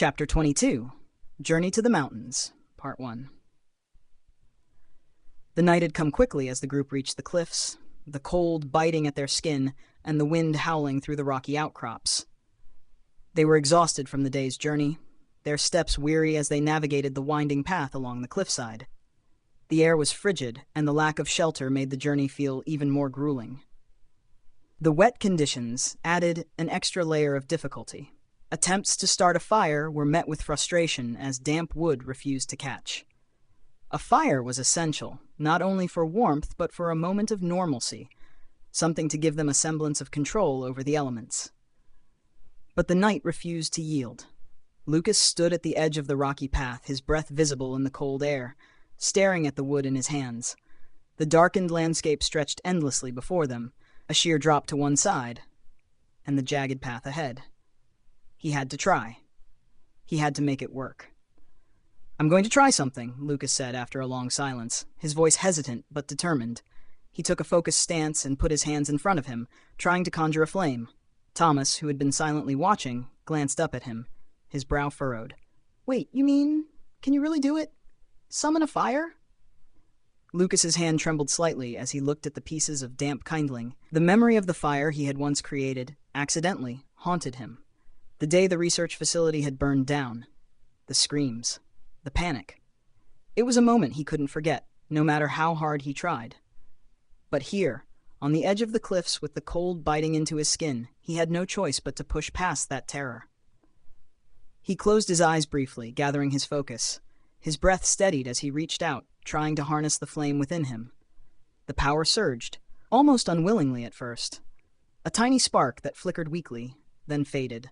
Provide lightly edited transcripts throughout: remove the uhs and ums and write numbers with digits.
Chapter 22, Journey to the Mountains, Part 1. The night had come quickly as the group reached the cliffs, the cold biting at their skin and the wind howling through the rocky outcrops. They were exhausted from the day's journey, their steps weary as they navigated the winding path along the cliffside. The air was frigid, and the lack of shelter made the journey feel even more grueling. The wet conditions added an extra layer of difficulty. Attempts to start a fire were met with frustration as damp wood refused to catch. A fire was essential, not only for warmth but for a moment of normalcy, something to give them a semblance of control over the elements. But the night refused to yield. Lucas stood at the edge of the rocky path, his breath visible in the cold air, staring at the wood in his hands. The darkened landscape stretched endlessly before them, a sheer drop to one side, and the jagged path ahead. He had to try. He had to make it work. "I'm going to try something," Lucas said after a long silence, his voice hesitant but determined. He took a focused stance and put his hands in front of him, trying to conjure a flame. Thomas, who had been silently watching, glanced up at him, his brow furrowed. "Wait, you mean, can you really do it? Summon a fire?" Lucas's hand trembled slightly as he looked at the pieces of damp kindling. The memory of the fire he had once created, accidentally, haunted him. The day the research facility had burned down. The screams. The panic. It was a moment he couldn't forget, no matter how hard he tried. But here, on the edge of the cliffs with the cold biting into his skin, he had no choice but to push past that terror. He closed his eyes briefly, gathering his focus. His breath steadied as he reached out, trying to harness the flame within him. The power surged, almost unwillingly at first. A tiny spark that flickered weakly, then faded.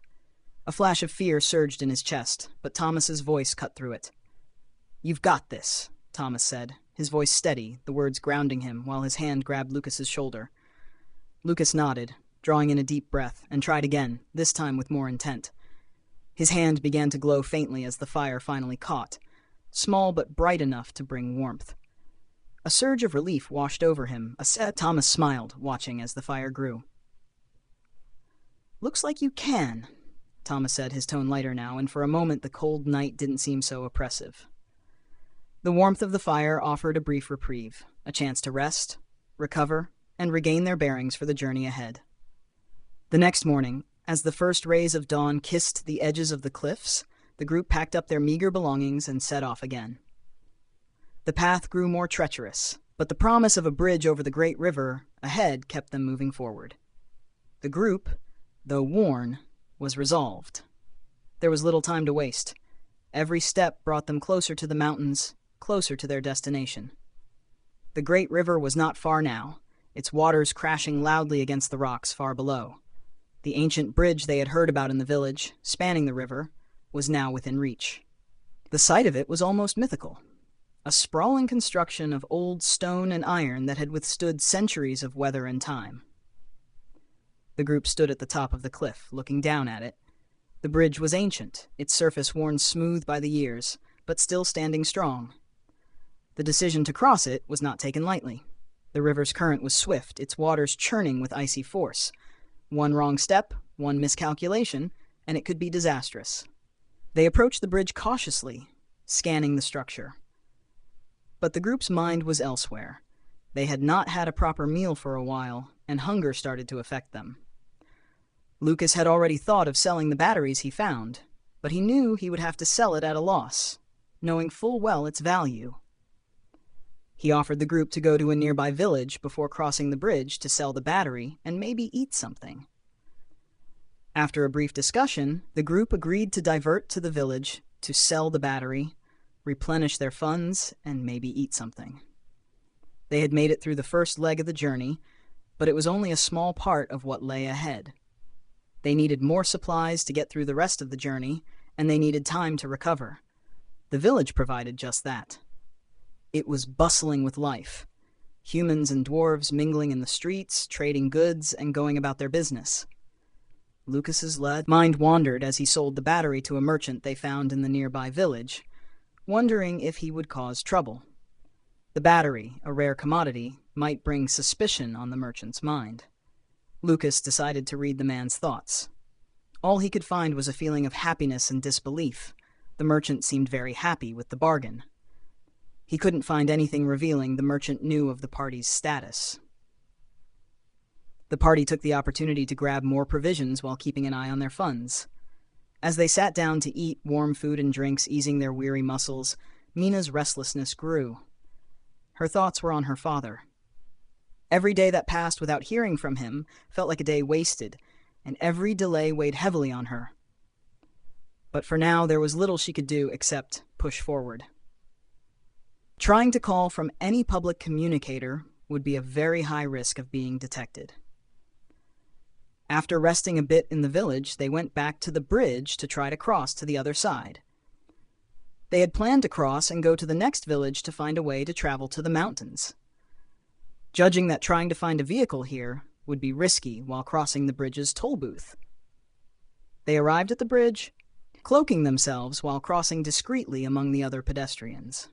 A flash of fear surged in his chest, but Thomas's voice cut through it. "You've got this," Thomas said, his voice steady, the words grounding him while his hand grabbed Lucas's shoulder. Lucas nodded, drawing in a deep breath, and tried again, this time with more intent. His hand began to glow faintly as the fire finally caught, small but bright enough to bring warmth. A surge of relief washed over him. Thomas smiled, watching as the fire grew. "Looks like you can," Thomas said, his tone lighter now, and for a moment the cold night didn't seem so oppressive. The warmth of the fire offered a brief reprieve, a chance to rest, recover, and regain their bearings for the journey ahead. The next morning, as the first rays of dawn kissed the edges of the cliffs, the group packed up their meager belongings and set off again. The path grew more treacherous, but the promise of a bridge over the great river ahead kept them moving forward. The group, though worn, was resolved. There was little time to waste. Every step brought them closer to the mountains, closer to their destination. The great river was not far now, its waters crashing loudly against the rocks far below. The ancient bridge they had heard about in the village, spanning the river, was now within reach. The sight of it was almost mythical. A sprawling construction of old stone and iron that had withstood centuries of weather and time. The group stood at the top of the cliff, looking down at it. The bridge was ancient, its surface worn smooth by the years, but still standing strong. The decision to cross it was not taken lightly. The river's current was swift, its waters churning with icy force. One wrong step, one miscalculation, and it could be disastrous. They approached the bridge cautiously, scanning the structure. But the group's mind was elsewhere. They had not had a proper meal for a while, and hunger started to affect them. Lucas had already thought of selling the batteries he found, but he knew he would have to sell it at a loss, knowing full well its value. He offered the group to go to a nearby village before crossing the bridge to sell the battery and maybe eat something. After a brief discussion, the group agreed to divert to the village to sell the battery, replenish their funds, and maybe eat something. They had made it through the first leg of the journey, but it was only a small part of what lay ahead. They needed more supplies to get through the rest of the journey, and they needed time to recover. The village provided just that. It was bustling with life. Humans and dwarves mingling in the streets, trading goods, and going about their business. Lucas's mind wandered as he sold the battery to a merchant they found in the nearby village, wondering if he would cause trouble. The battery, a rare commodity, might bring suspicion on the merchant's mind. Lucas decided to read the man's thoughts. All he could find was a feeling of happiness and disbelief. The merchant seemed very happy with the bargain. He couldn't find anything revealing the merchant knew of the party's status. The party took the opportunity to grab more provisions while keeping an eye on their funds. As they sat down to eat warm food and drinks, easing their weary muscles, Mina's restlessness grew. Her thoughts were on her father. Every day that passed without hearing from him felt like a day wasted, and every delay weighed heavily on her. But for now, there was little she could do except push forward. Trying to call from any public communicator would be a very high risk of being detected. After resting a bit in the village, they went back to the bridge to try to cross to the other side. They had planned to cross and go to the next village to find a way to travel to the mountains. Judging that trying to find a vehicle here would be risky while crossing the bridge's toll booth. They arrived at the bridge, cloaking themselves while crossing discreetly among the other pedestrians.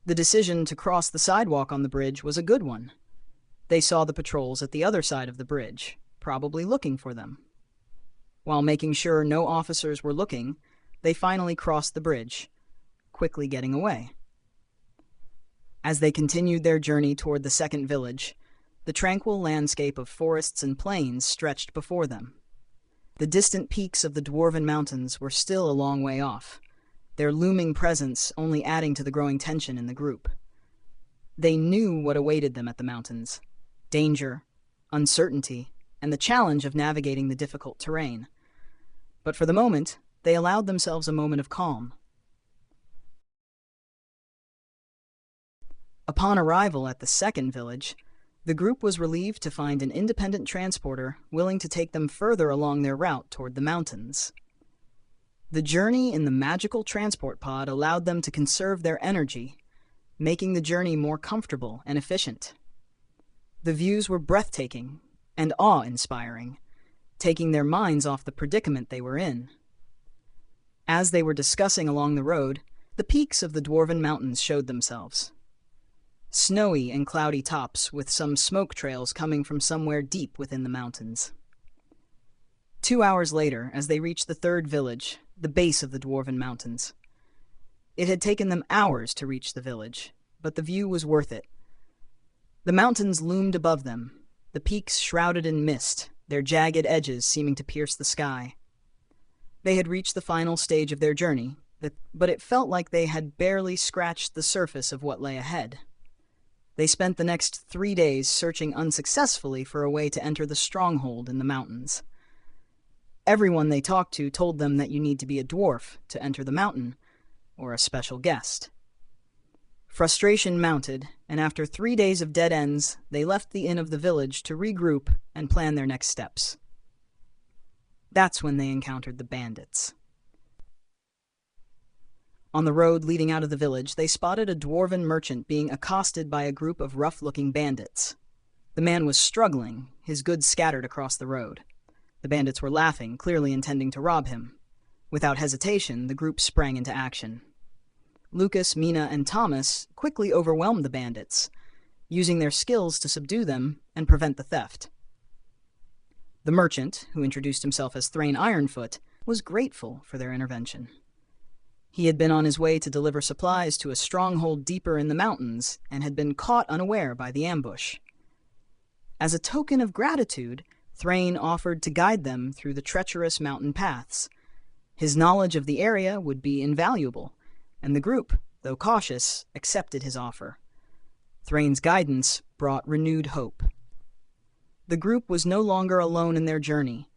The decision to cross the sidewalk on the bridge was a good one. They saw the patrols at the other side of the bridge, probably looking for them. While making sure no officers were looking, they finally crossed the bridge, quickly getting away. As they continued their journey toward the second village, the tranquil landscape of forests and plains stretched before them. The distant peaks of the dwarven mountains were still a long way off, their looming presence only adding to the growing tension in the group. They knew what awaited them at the mountains: danger, uncertainty, and the challenge of navigating the difficult terrain. But for the moment, they allowed themselves a moment of calm. Upon arrival at the second village, the group was relieved to find an independent transporter willing to take them further along their route toward the mountains. The journey in the magical transport pod allowed them to conserve their energy, making the journey more comfortable and efficient. The views were breathtaking and awe-inspiring, taking their minds off the predicament they were in. As they were discussing along the road, the peaks of the dwarven mountains showed themselves. Snowy and cloudy tops with some smoke trails coming from somewhere deep within the mountains. 2 hours later, as they reached the third village, the base of the dwarven mountains. It had taken them hours to reach the village, but the view was worth it. The mountains loomed above them, the peaks shrouded in mist, their jagged edges seeming to pierce the sky. They had reached the final stage of their journey, but it felt like they had barely scratched the surface of what lay ahead. They spent the next 3 days searching unsuccessfully for a way to enter the stronghold in the mountains. Everyone they talked to told them that you need to be a dwarf to enter the mountain, or a special guest. Frustration mounted, and after 3 days of dead ends, they left the inn of the village to regroup and plan their next steps. That's when they encountered the bandits. On the road leading out of the village, they spotted a dwarven merchant being accosted by a group of rough-looking bandits. The man was struggling, his goods scattered across the road. The bandits were laughing, clearly intending to rob him. Without hesitation, the group sprang into action. Lucas, Mina, and Thomas quickly overwhelmed the bandits, using their skills to subdue them and prevent the theft. The merchant, who introduced himself as Thrain Ironfoot, was grateful for their intervention. He had been on his way to deliver supplies to a stronghold deeper in the mountains and had been caught unaware by the ambush. As a token of gratitude, Thrain offered to guide them through the treacherous mountain paths. His knowledge of the area would be invaluable, and the group, though cautious, accepted his offer. Thrain's guidance brought renewed hope. The group was no longer alone in their journey.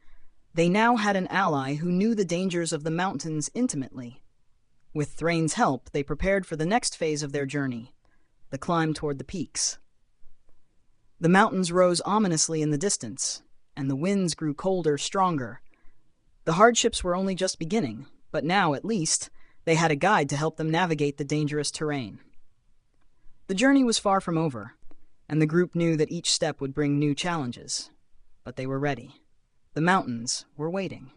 They now had an ally who knew the dangers of the mountains intimately. With Thrain's help, they prepared for the next phase of their journey, the climb toward the peaks. The mountains rose ominously in the distance, and the winds grew colder, stronger. The hardships were only just beginning, but now, at least, they had a guide to help them navigate the dangerous terrain. The journey was far from over, and the group knew that each step would bring new challenges. But they were ready. The mountains were waiting.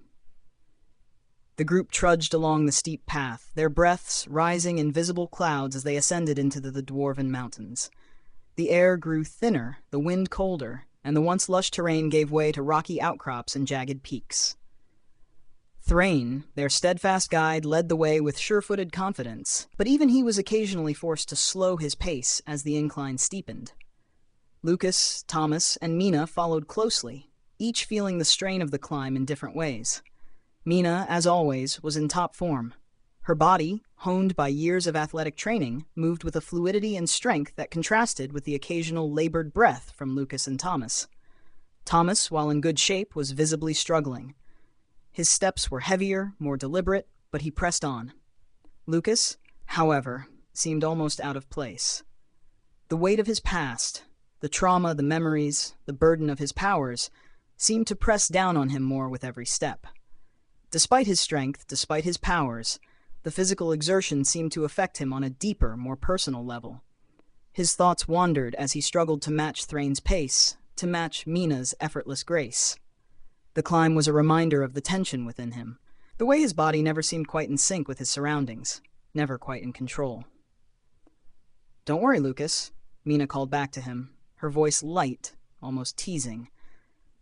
The group trudged along the steep path, their breaths rising in visible clouds as they ascended into the dwarven mountains. The air grew thinner, the wind colder, and the once lush terrain gave way to rocky outcrops and jagged peaks. Thrain, their steadfast guide, led the way with sure-footed confidence, but even he was occasionally forced to slow his pace as the incline steepened. Lucas, Thomas, and Mina followed closely, each feeling the strain of the climb in different ways. Mina, as always, was in top form. Her body, honed by years of athletic training, moved with a fluidity and strength that contrasted with the occasional labored breath from Lucas and Thomas. Thomas, while in good shape, was visibly struggling. His steps were heavier, more deliberate, but he pressed on. Lucas, however, seemed almost out of place. The weight of his past, the trauma, the memories, the burden of his powers, seemed to press down on him more with every step. Despite his strength, despite his powers, the physical exertion seemed to affect him on a deeper, more personal level. His thoughts wandered as he struggled to match Thrain's pace, to match Mina's effortless grace. The climb was a reminder of the tension within him, the way his body never seemed quite in sync with his surroundings, never quite in control. "Don't worry, Lucas," Mina called back to him, her voice light, almost teasing.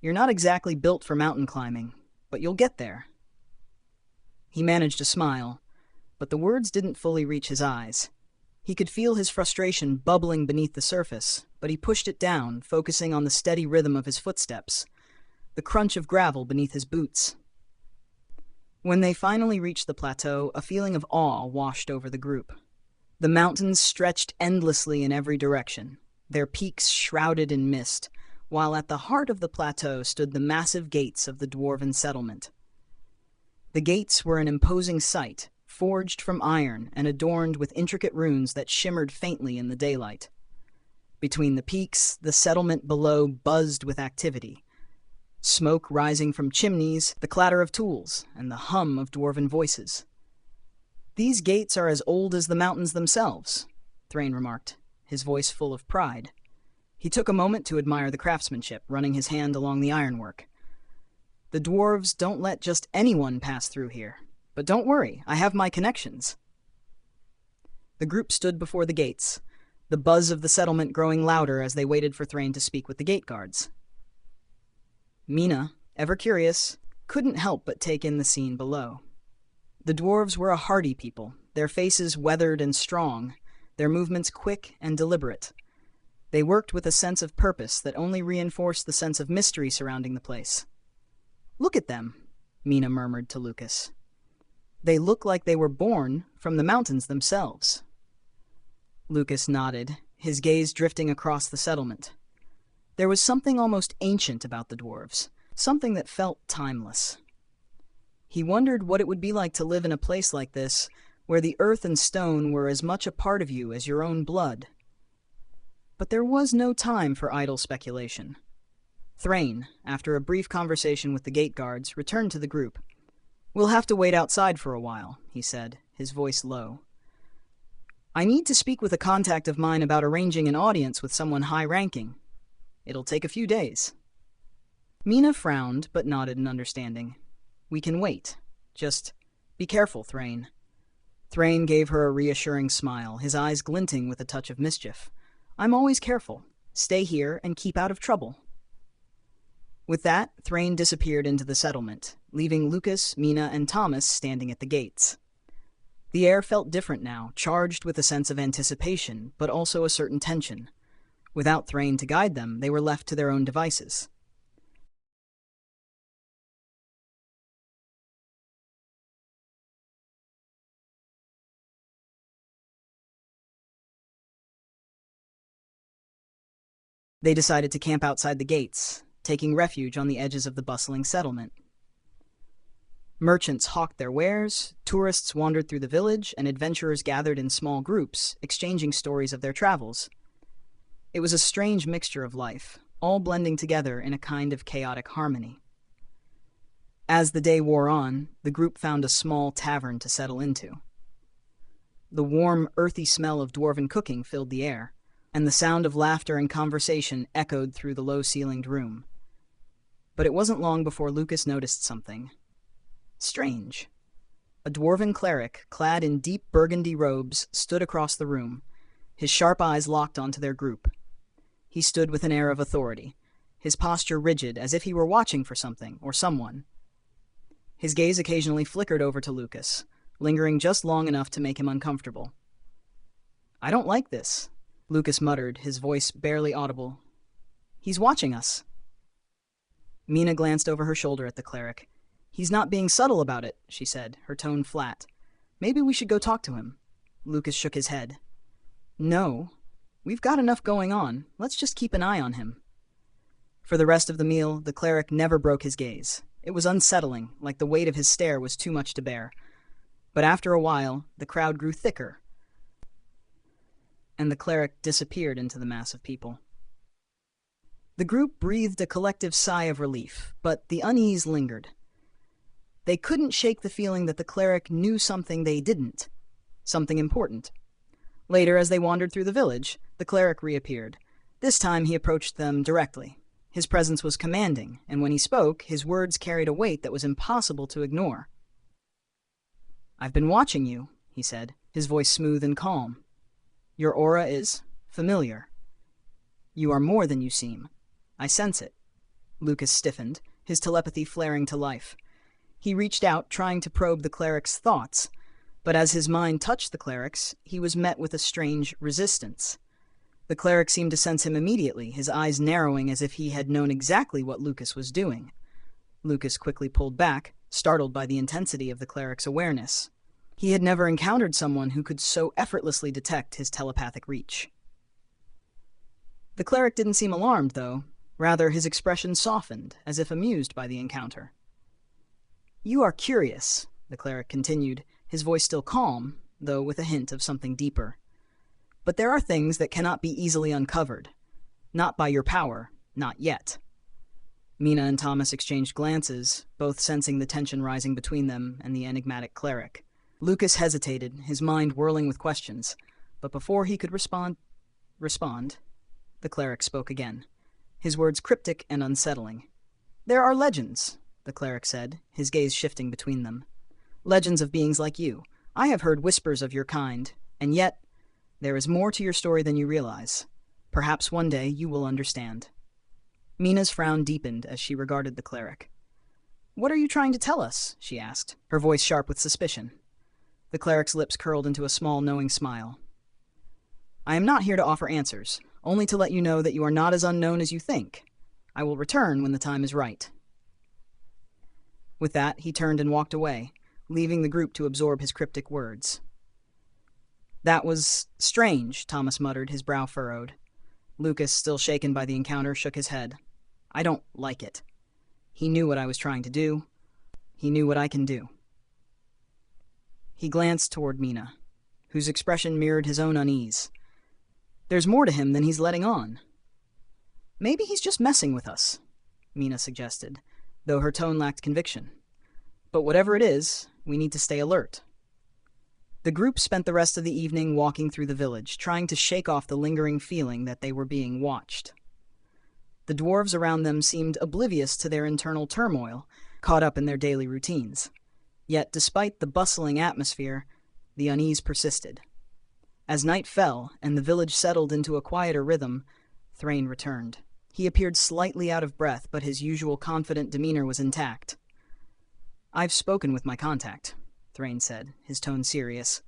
"You're not exactly built for mountain climbing, but you'll get there." He managed a smile, but the words didn't fully reach his eyes. He could feel his frustration bubbling beneath the surface, but he pushed it down, focusing on the steady rhythm of his footsteps, the crunch of gravel beneath his boots. When they finally reached the plateau, a feeling of awe washed over the group. The mountains stretched endlessly in every direction, their peaks shrouded in mist, while at the heart of the plateau stood the massive gates of the dwarven settlement. The gates were an imposing sight, forged from iron and adorned with intricate runes that shimmered faintly in the daylight. Between the peaks, the settlement below buzzed with activity. Smoke rising from chimneys, the clatter of tools, and the hum of dwarven voices. "These gates are as old as the mountains themselves," Thrain remarked, his voice full of pride. He took a moment to admire the craftsmanship, running his hand along the ironwork. "The dwarves don't let just anyone pass through here. But don't worry, I have my connections." The group stood before the gates, the buzz of the settlement growing louder as they waited for Thrain to speak with the gate guards. Mina, ever curious, couldn't help but take in the scene below. The dwarves were a hardy people, their faces weathered and strong, their movements quick and deliberate. They worked with a sense of purpose that only reinforced the sense of mystery surrounding the place. "Look at them," Mina murmured to Lucas. "They look like they were born from the mountains themselves." Lucas nodded, his gaze drifting across the settlement. There was something almost ancient about the dwarves, something that felt timeless. He wondered what it would be like to live in a place like this, where the earth and stone were as much a part of you as your own blood. But there was no time for idle speculation. Thrain, after a brief conversation with the gate guards, returned to the group. "We'll have to wait outside for a while," he said, his voice low. "I need to speak with a contact of mine about arranging an audience with someone high-ranking. It'll take a few days." Mina frowned, but nodded in understanding. "We can wait. Just be careful, Thrain." Thrain gave her a reassuring smile, his eyes glinting with a touch of mischief. "I'm always careful. Stay here and keep out of trouble." With that, Thrain disappeared into the settlement, leaving Lucas, Mina, and Thomas standing at the gates. The air felt different now, charged with a sense of anticipation, but also a certain tension. Without Thrain to guide them, they were left to their own devices. They decided to camp outside the gates, taking refuge on the edges of the bustling settlement. Merchants hawked their wares, tourists wandered through the village, and adventurers gathered in small groups, exchanging stories of their travels. It was a strange mixture of life, all blending together in a kind of chaotic harmony. As the day wore on, the group found a small tavern to settle into. The warm, earthy smell of dwarven cooking filled the air, and the sound of laughter and conversation echoed through the low-ceilinged room. But it wasn't long before Lucas noticed something strange. A dwarven cleric, clad in deep burgundy robes, stood across the room, his sharp eyes locked onto their group. He stood with an air of authority, his posture rigid as if he were watching for something or someone. His gaze occasionally flickered over to Lucas, lingering just long enough to make him uncomfortable. "I don't like this," Lucas muttered, his voice barely audible. "He's watching us." Mina glanced over her shoulder at the cleric. "He's not being subtle about it," she said, her tone flat. "Maybe we should go talk to him." Lucas shook his head. "No. We've got enough going on. Let's just keep an eye on him." For the rest of the meal, the cleric never broke his gaze. It was unsettling, like the weight of his stare was too much to bear. But after a while, the crowd grew thicker, and the cleric disappeared into the mass of people. The group breathed a collective sigh of relief, but the unease lingered. They couldn't shake the feeling that the cleric knew something they didn't, something important. Later, as they wandered through the village, the cleric reappeared. This time he approached them directly. His presence was commanding, and when he spoke, his words carried a weight that was impossible to ignore. "I've been watching you," he said, his voice smooth and calm. "Your aura is familiar. You are more than you seem. I sense it." Lucas stiffened, his telepathy flaring to life. He reached out, trying to probe the cleric's thoughts, but as his mind touched the cleric's, he was met with a strange resistance. The cleric seemed to sense him immediately, his eyes narrowing as if he had known exactly what Lucas was doing. Lucas quickly pulled back, startled by the intensity of the cleric's awareness. He had never encountered someone who could so effortlessly detect his telepathic reach. The cleric didn't seem alarmed, though. Rather, his expression softened, as if amused by the encounter. "You are curious," the cleric continued, his voice still calm, though with a hint of something deeper. "But there are things that cannot be easily uncovered. Not by your power, not yet." Mina and Thomas exchanged glances, both sensing the tension rising between them and the enigmatic cleric. Lucas hesitated, his mind whirling with questions, but before he could respond, the cleric spoke again, his words cryptic and unsettling. "There are legends," the cleric said, his gaze shifting between them. "Legends of beings like you. I have heard whispers of your kind, and yet there is more to your story than you realize. Perhaps one day you will understand." Mina's frown deepened as she regarded the cleric. "What are you trying to tell us?" she asked, her voice sharp with suspicion. The cleric's lips curled into a small, knowing smile. "I am not here to offer answers, only to let you know that you are not as unknown as you think. I will return when the time is right." With that, he turned and walked away, leaving the group to absorb his cryptic words. "That was strange," Thomas muttered, his brow furrowed. Lucas, still shaken by the encounter, shook his head. "I don't like it. He knew what I was trying to do. He knew what I can do." He glanced toward Mina, whose expression mirrored his own unease. "There's more to him than he's letting on." "Maybe he's just messing with us," Mina suggested, though her tone lacked conviction. "But whatever it is, we need to stay alert." The group spent the rest of the evening walking through the village, trying to shake off the lingering feeling that they were being watched. The dwarves around them seemed oblivious to their internal turmoil, caught up in their daily routines. Yet, despite the bustling atmosphere, the unease persisted. As night fell and the village settled into a quieter rhythm, Thrain returned. He appeared slightly out of breath, but his usual confident demeanor was intact. "I've spoken with my contact," Thrain said, his tone serious.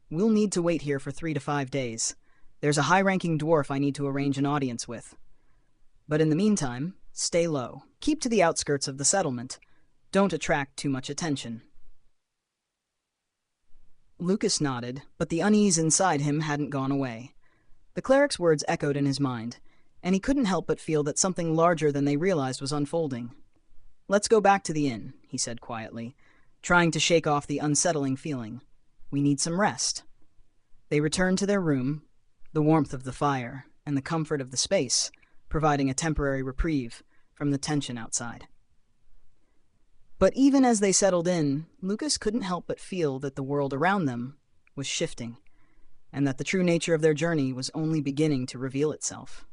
"We'll need to wait here for 3 to 5 days. There's a high-ranking dwarf I need to arrange an audience with. But in the meantime, stay low. Keep to the outskirts of the settlement. Don't attract too much attention." Lucas nodded, but the unease inside him hadn't gone away. The cleric's words echoed in his mind, and he couldn't help but feel that something larger than they realized was unfolding. "Let's go back to the inn," he said quietly, trying to shake off the unsettling feeling. "We need some rest." They returned to their room, the warmth of the fire and the comfort of the space providing a temporary reprieve from the tension outside. But even as they settled in, Lucas couldn't help but feel that the world around them was shifting, and that the true nature of their journey was only beginning to reveal itself.